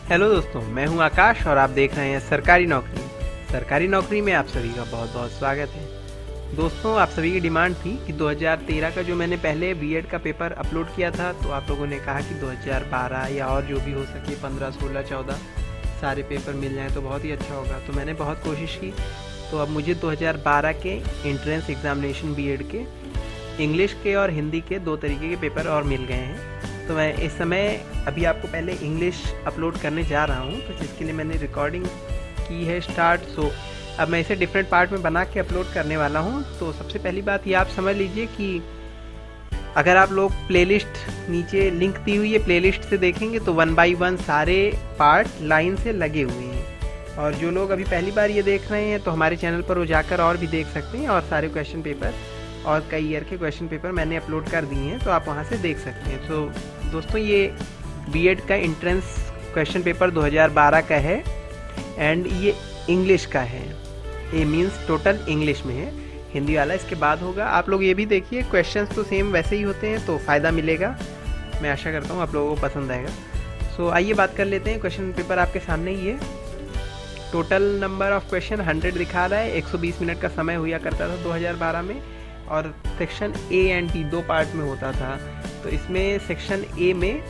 Hello दोस्तों, मैं हूं आकाश और आप देख रहे हैं सरकारी नौकरी। सरकारी नौकरी में आप सभी का बहुत बहुत स्वागत है। दोस्तों, आप सभी की डिमांड थी कि 2013 का जो मैंने पहले बीएड का पेपर अपलोड किया था, तो आप लोगों ने कहा कि 2012 या और जो भी हो सके 15, 16, 14 सारे पेपर मिल जाएँ तो बहुत ही अच्छा होगा। तो मैंने बहुत कोशिश की, तो अब मुझे 2012 के एंट्रेंस एग्जामिनेशन बीएड के इंग्लिश के और हिंदी के 2 तरीके के पेपर और मिल गए हैं। तो मैं इस समय अभी आपको पहले इंग्लिश अपलोड करने जा रहा हूँ, तो जिसके लिए मैंने रिकॉर्डिंग की है स्टार्ट। सो अब मैं इसे डिफरेंट पार्ट में बना के अपलोड करने वाला हूँ। तो सबसे पहली बात ये आप समझ लीजिए कि अगर आप लोग प्लेलिस्ट नीचे लिंक दी हुई है, प्लेलिस्ट से देखेंगे तो 1 बाय 1 सारे पार्ट लाइन से लगे हुए हैं। और जो लोग अभी पहली बार ये देख रहे हैं तो हमारे चैनल पर वो जाकर और भी देख सकते हैं, और सारे क्वेश्चन पेपर और कई ईयर के क्वेश्चन पेपर मैंने अपलोड कर दिए हैं, तो आप वहाँ से देख सकते हैं। तो दोस्तों, ये बीएड का एंट्रेंस क्वेश्चन पेपर 2012 का है एंड ये इंग्लिश का है। ये मींस टोटल इंग्लिश में है, हिंदी वाला इसके बाद होगा। आप लोग ये भी देखिए, क्वेश्चंस तो सेम वैसे ही होते हैं, तो फ़ायदा मिलेगा। मैं आशा करता हूँ आप लोगों को पसंद आएगा। सो आइए बात कर लेते हैं। क्वेश्चन पेपर आपके सामने ही है। टोटल नंबर ऑफ क्वेश्चन 100 दिखा रहा है। 120 मिनट का समय हुआ करता था 2012 में, और section A and B 2 part में होता था। तो इसमें सेक्शन ए में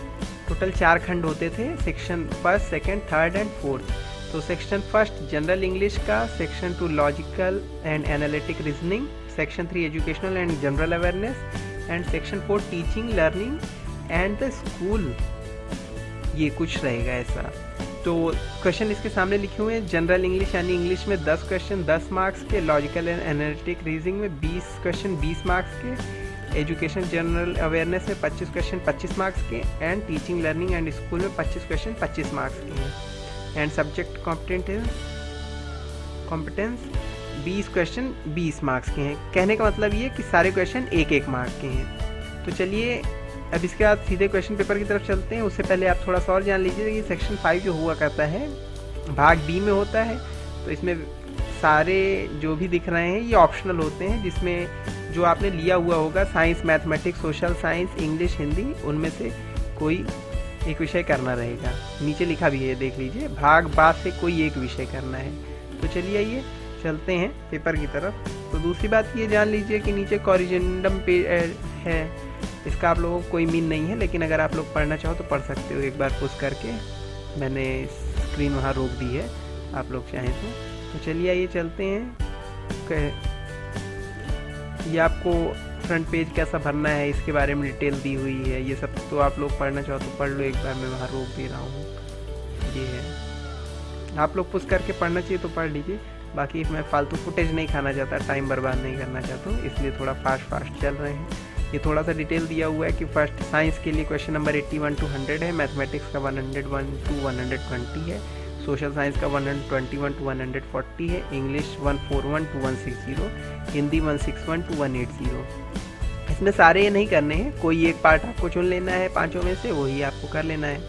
टोटल 4 खंड होते थे, section first, second, third and fourth. तो सेक्शन फर्स्ट जनरल इंग्लिश का, section 2 logical and analytic reasoning, section 3 educational and general awareness, and section 4 teaching, learning and the school. ये कुछ रहेगा ऐसा। तो क्वेश्चन इसके सामने लिखे हुए हैं। जनरल इंग्लिश यानी इंग्लिश में 10 क्वेश्चन 10 मार्क्स के, लॉजिकल एंड एनालिटिक रीजनिंग में 20 क्वेश्चन 20 मार्क्स के, एजुकेशन जनरल अवेयरनेस में 25 क्वेश्चन 25 मार्क्स के, and teaching, learning and school में 25 क्वेश्चन 25 मार्क्स के हैं। And subject competence 20 question 20 marks के हैं। कहने का मतलब ये कि सारे क्वेश्चन 1-1 मार्क्स के हैं। तो चलिए अब इसके बाद सीधे क्वेश्चन पेपर की तरफ चलते हैं। उससे पहले आप थोड़ा सा और जान लीजिए कि सेक्शन 5 जो हुआ करता है भाग बी में होता है। तो इसमें सारे जो भी दिख रहे हैं ये ऑप्शनल होते हैं, जिसमें जो आपने लिया हुआ होगा science, mathematics, social science, English, Hindi, उनमें से कोई एक विषय करना रहेगा। नीचे लिखा भी है, देख लीजिए, भाग बा से कोई एक विषय करना है। तो चलिए आइए चलते हैं पेपर की तरफ। तो दूसरी बात ये जान लीजिए कि नीचे कॉरिजेंडम पे है, इसका आप लोगों को कोई मीन नहीं है, लेकिन अगर आप लोग पढ़ना चाहो तो पढ़ सकते हो। एक बार पुश करके मैंने स्क्रीन वहाँ रोक दी है, आप लोग चाहें तो चलिए आइए चलते हैं। ये आपको फ्रंट पेज कैसा भरना है इसके बारे में डिटेल दी हुई है। ये सब तो आप लोग पढ़ना चाहो तो पढ़ लो, एक बार मैं वहाँ रोक दे रहा हूँ। ये है, आप लोग पुश करके पढ़ना चाहिए तो पढ़ लीजिए। बाकी मैं फालतू फुटेज नहीं खाना चाहता, टाइम बर्बाद नहीं करना चाहता हूँ, इसलिए थोड़ा फास्ट चल रहे हैं। ये थोड़ा सा डिटेल दिया हुआ है कि फर्स्ट साइंस के लिए क्वेश्चन नंबर 81 to 100 है, मैथमेटिक्स का 101 to 120 है, सोशल साइंस का 121 to 140 है, इंग्लिश 141 to 160, हिंदी 161 to 180। इसमें सारे ये नहीं करने हैं, कोई एक पार्ट आपको चुन लेना है 5 में से, वही आपको कर लेना है।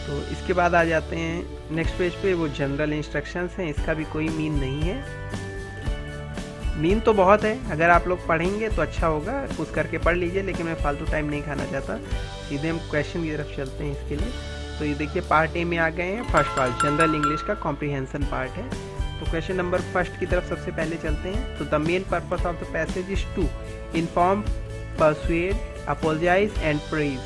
तो इसके बाद आ जाते हैं नेक्स्ट पेज पे, वो जनरल इंस्ट्रक्शंस हैं। इसका भी कोई मीन नहीं है, मीन तो बहुत है, अगर आप लोग पढ़ेंगे तो अच्छा होगा, पुश करके पढ़ लीजिए, लेकिन मैं फालतू टाइम नहीं खाना चाहता। सीधे हम क्वेश्चन की तरफ चलते हैं इसके लिए। तो ये देखिए पार्ट ए में आ गए हैं। फर्स्ट पार्ट जनरल इंग्लिश का कॉम्प्रिहेंशन पार्ट है। तो क्वेश्चन नंबर फर्स्ट की तरफ सबसे पहले चलते हैं। तो the main purpose of the passage is to inform, persuade, apologise and praise.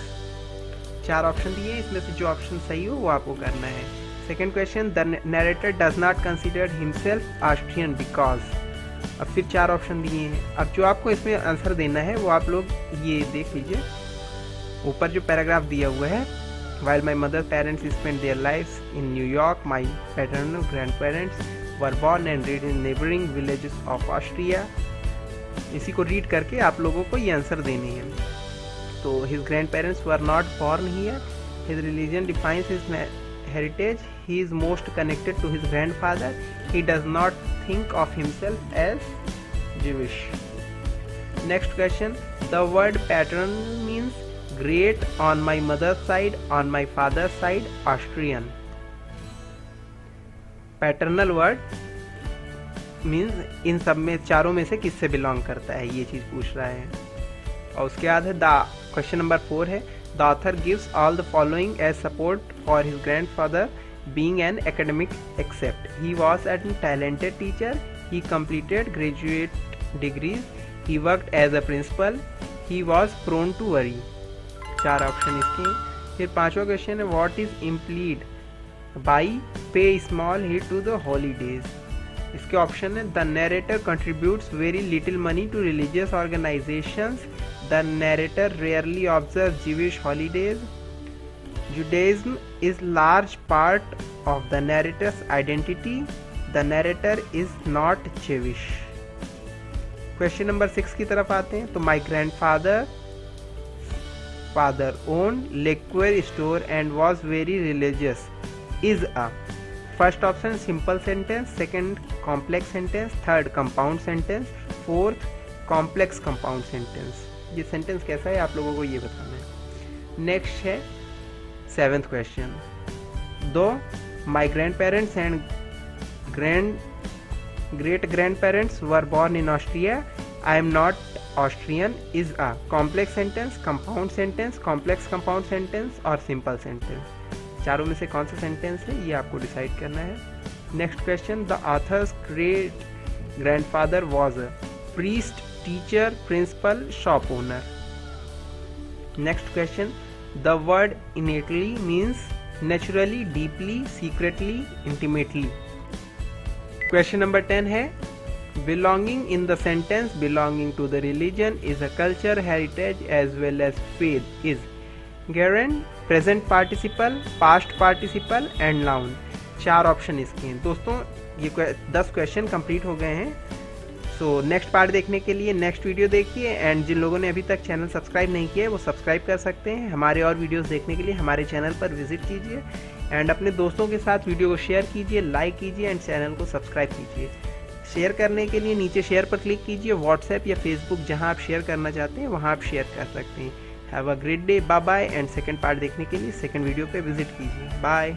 4 option दिए, इसमें से जो ऑप्शन सही हो वो आपको करना है। Second question, the narrator does not consider himself Austrian because. अब फिर 4 ऑप्शन दिए हैं। अब जो आपको इसमें आंसर देना है वो आप लोग ये देख लीजिए, ऊपर जो पैराग्राफ दिया हुआ है, while my mother parents spend their lives in New York, my paternal grand parents were born and red in neighbouring villages of Austria. इसी को रीड करके आप लोगों को ये आंसर देने हैं। तो his grand parents were not born here, his religion defines his heritage, he is most connected to his grandfather, he does not think of himself as Jewish. Next question, the word paternal means great on my mother's side, on my father's side Austrian. Paternal word means इन सब में चारों में से किससे belong करता है, ये चीज पूछ रहा है। और उसके बाद है द क्वेश्चन नंबर 4 है, The author gives all the following as support for his grandfather being an academic except he was a talented teacher, he completed graduate degrees, he worked as a principal, he was prone to worry। 4 option इसके हैं। फिर 5वां question है what is implied by pay small hit to the holidays. इसके option है the narrator contributes very little money to religious organisations, the narrator rarely observe Jewish holidays, Judaism is large part of the narrator's identity, the narrator is not Jewish. Question number 6 की तरफ आते हैं। तो my grandfather owned liquor store and was very religious is a first option simple sentence, second complex sentence, third compound sentence, fourth complex compound sentence। ये sentence कैसा है आप लोगों को ये बताना है। नेक्स्ट है 7th क्वेश्चन। दो my grand parents and great grandparents were born in Austria, I am not Austrian is a complex sentence, compound sentence, complex compound sentence और simple sentence। चारों में से कौन सा सेंटेंस है ये आपको डिसाइड करना है। Next question the author's great grandfather was a priest, teacher, principal, shop owner. Next question the word innately means naturally, deeply, secretly, intimately. Question number 10 है belonging in the sentence belonging to the religion is a culture, heritage as well as faith is gerund, present participle, past participle and noun। 4 option इसके हैं। दोस्तों ये 10 question complete हो गए हैं। So next part देखने के लिए नेक्स्ट वीडियो देखिए एंड जिन लोगों ने अभी तक चैनल सब्सक्राइब नहीं किया है वो सब्सक्राइब कर सकते हैं। हमारे और वीडियोस देखने के लिए हमारे चैनल पर विजिट कीजिए एंड अपने दोस्तों के साथ वीडियो को शेयर कीजिए, लाइक कीजिए एंड चैनल को सब्सक्राइब कीजिए। शेयर करने के लिए नीचे शेयर पर क्लिक कीजिए, व्हाट्सएप या फेसबुक जहां आप शेयर करना चाहते हैं वहां आप शेयर कर सकते हैं। Have a great day, bye bye and second part देखने के लिए सेकंड वीडियो पे विजिट कीजिए। बाय।